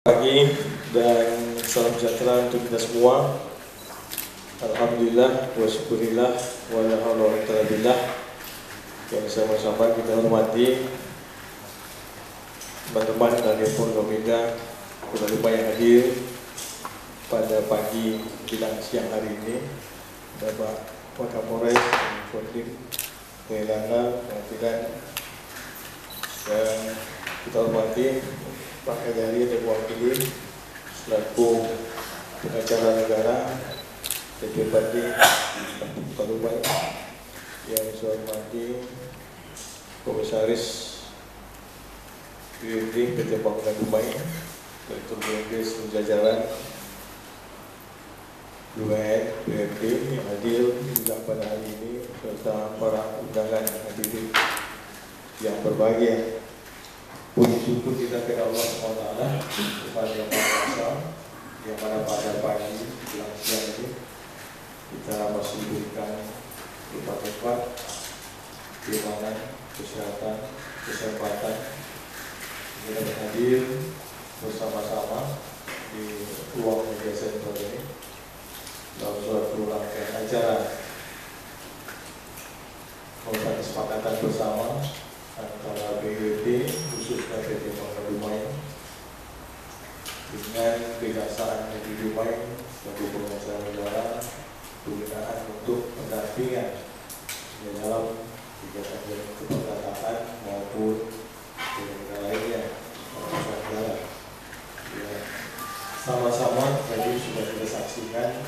Pagi dan salam sejahtera untuk kita semua. Alhamdulillah wa syukurillah wa la haula wa la quwwata illa billah. Yang sama-sama kita hormati teman-teman dari Pondok Indah, lupa yang hadir pada pagi menjelang siang hari ini. Bapak Wakapolres, Kodim, Telangana, Perhatian, dan kita hormati Pak Kajari dan Wakili selaku pengacara negara DPRD Kabupaten yang saya hormati Komisaris BUMD PT Bangunan Dumai, Direktur BUMD seluruh jajaran BUMN BUMD yang hadir juga pada hari ini serta para undangan hadirin yang berbahagia. Puji syukur kita kepada Allah SWT kepada Yang Maha Kuasa yang mana pada pagi menjelang siang ini kita masih diberikan tempat-tempat keamanan, kesehatan kita hadir bersama-sama di ruang media center ini dalam suatu rangkaian acara merupakan kesepakatan bersama antara BUMD khususnya PT Bangunan Dumai dengan kejaksaan negeri Dumai sebagai pengacara negara pembinaan untuk pendampingan di dalam kegiatan keperdataan maupun kegiatan lainnya negara. Ya, sama-sama tadi sudah kita saksikan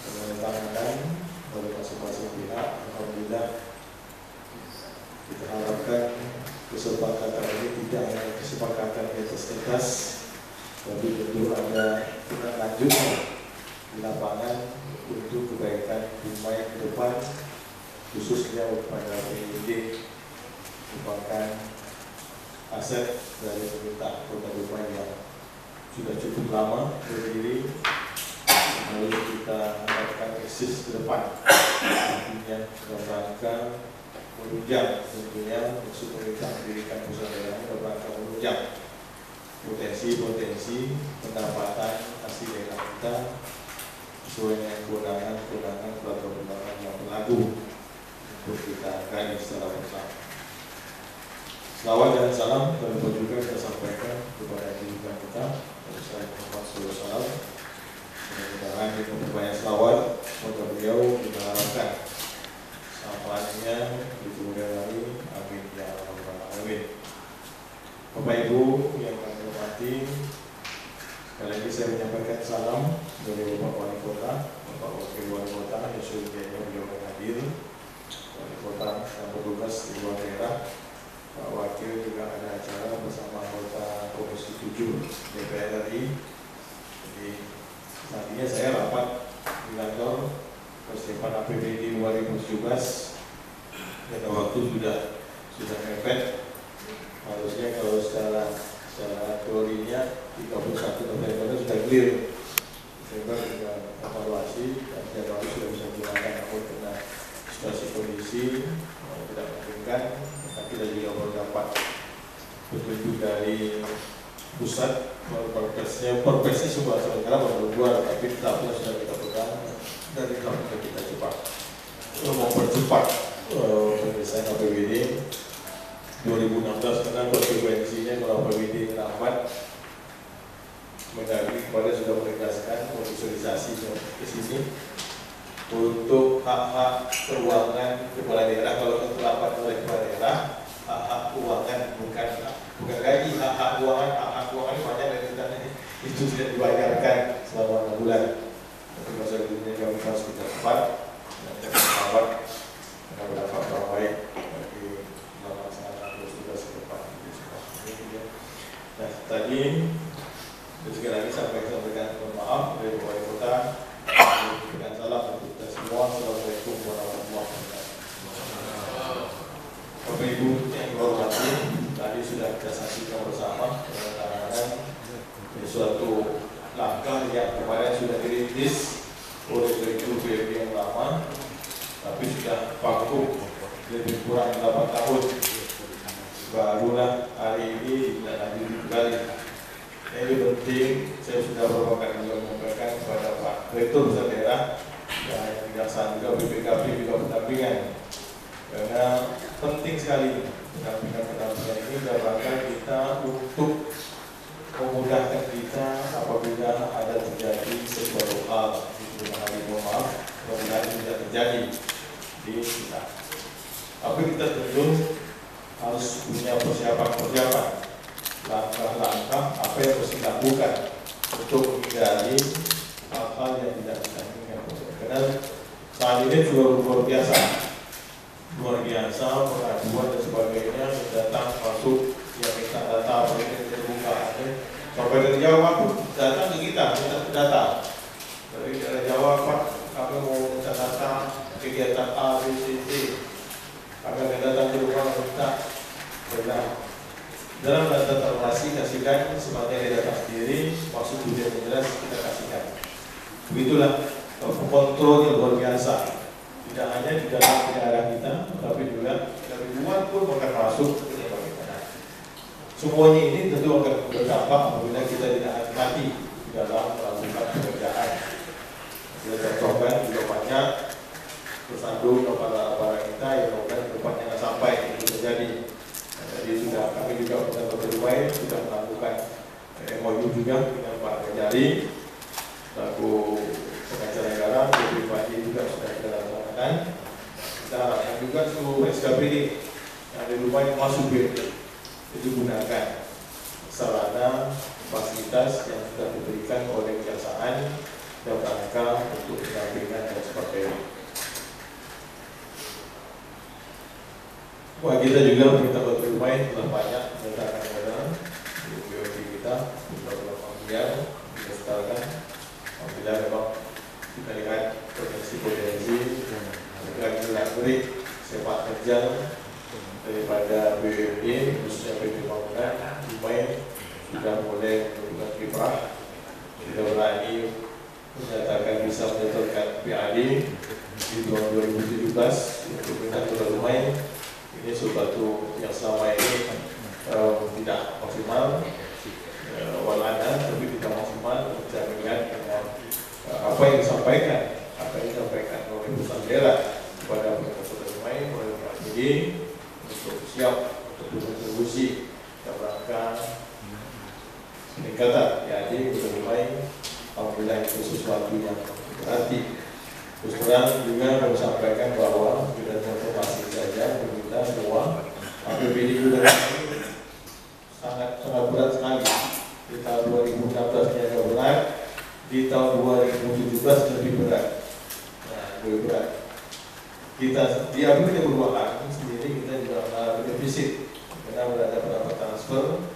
penandatanganan oleh masing-masing pihak. Alhamdulillah. Kita harapkan kesepakatan ini tidak hanya kesepakatan di atas kertas, tapi tentu ada tindak lanjut di lapangan untuk kebaikan Dumai ke depan, khususnya pada BUMD merupakan aset dari pemerintah Kota Dumai yang sudah cukup lama berdiri, lalu kita harapkan eksis ke depan, artinya dalam rangka menunjang tentunya maksud pemerintah mendirikan pusat daerah dalam rangka menunjang potensi pendapatan asli daerah kita sesuai dengan kewenangan peraturan perundangan yang berlaku untuk kita gali secara bersama. Selawat dan salam terlebih juga kita sampaikan kepada junjungan kita, Saya Muhammad SAW. Mudah-mudahan dengan berbanyak selawat semoga beliau kita harapkan sampainya di kemudian hari. Amin ya rabbal alamin. Bapak Ibu yang kami hormati, sekali lagi saya menyampaikan salam dari Bapak Wali Kota, Bapak Wakil Wali Kota yang sudah beliau hadir, Wali Kota yang bertugas di luar daerah, Pak Wakil juga ada acara bersama anggota Komisi 7 DPR RI. Jadi tadinya saya rapat di kantor persiapan APBD 2017 dan waktu sudah mepet. Harusnya kalau secara teorinya 31 November sudah clear, November dengan evaluasi dan Januari sudah bisa digunakan, namun karena situasi kondisi tidak memungkinkan, maka kita juga baru dapat petunjuk dari pusat. Perpesnya sebuah sementara baru keluar, tapi tetapnya sudah kita pegang dan kita cepat mempercepat penyelesaian APBD 2016 karena konsekuensinya kalau APBD lambat Mendagri kemarin sudah menegaskan konsolidasi ke sini untuk hak-hak keuangan kepala daerah. Kalau terlambat oleh kepala daerah, hak-hak keuangan bukan lagi hak-hak keuangan banyak dari kita itu tidak dibayarkan selama 6 bulan. Tapi masa dunia kami harus kita cepat dan jangan lambat karena berdampak kurang baik bagi melaksanakan tugas ke depan. Nah, tadi sekali lagi sampaikan mohon maaf dari Wali Kota dengan salam untuk kita semua. Assalamualaikum warahmatullahi wabarakatuh. Bapak Ibu yang dihormati, tadi sudah kita saksikan bersama penandatanganan suatu langkah yang kemarin sudah dirintis oleh Direktur BUMD yang lama, tapi sudah vakum lebih kurang 8 tahun. Barulah hari ini ditindaklanjuti kembali Nah, ini penting, saya sudah beberapa kali juga menyampaikan kepada Pak Rektor Pusat Daerah dan Kejaksaan juga BPKP juga pendampingan, karena penting sekali pendampingan ini dalam rangka kita untuk memudahkan kita apabila ada terjadi sesuatu hal di maaf, mudah-mudahan tidak terjadi di kita. Tapi kita tentu harus punya persiapan, langkah-langkah apa yang harus dilakukan untuk menghindari hal-hal yang tidak kita inginkan. Karena saat ini juga luar biasa pengaduan dan sebagainya, datang masuk yang minta data apa ini terbuka, sampai dari Jawa pun datang ke kita minta data. Dari Jawa, Pak, kami mau minta data kegiatan A, B, C, D. Kami akan datang ke rumah minta dalam data transaksi kasihkan semuanya data sendiri, maksud tujuan yang jelas kita kasihkan. Begitulah kontrolnya luar biasa. Tidak hanya di dalam daerah kita, tapi juga dari luar pun akan masuk ke dalam kita. Semuanya ini tentu akan berdampak apabila kita tidak hati-hati di dalam melakukan pekerjaan. Kita contohkan juga banyak tersandung kepada barang kita yang mungkin depannya nggak sampai itu terjadi. Jadi sudah kami juga sudah berupaya sudah melakukan MOU juga dengan Pak Kejari, selaku pengacara negara, pribadi juga sudah kita laksanakan. Kita harapkan juga seluruh SKPD yang di rumah yang masuk itu gunakan sarana fasilitas yang sudah diberikan oleh kejaksaan dalam rangka untuk pendampingan dan sebagainya. Wah, kita juga minta bermain telah banyak negara-negara di BOD kita beberapa pemilihan kita setelahkan apabila memang kita lihat potensi negara beri sepak terjang daripada BUMD khususnya PT Bangunan lumayan sudah mulai menunjukkan kiprah, sudah berani menyatakan bisa menyetorkan PAD di tahun 2017 untuk minta lumayan. Ini sesuatu yang selama ini tidak maksimal, walana tapi tidak maksimal. Saya melihat dengan apa yang disampaikan oleh pusat daerah kepada pemerintah Dumai oleh Pak Jadi untuk siap untuk berkontribusi dalam rangka peningkatan PAD Dumai. Alhamdulillah itu sesuatu yang berarti. Terus terang juga kami sampaikan bahwa sudah informasi saja kita semua APBD juga sangat berat sekali. Di tahun 2016 nya agak berat, di tahun 2017 lebih berat. Nah, lebih berat. Kita di APBD perubahan sendiri kita juga mengalami defisit karena berada pada transfer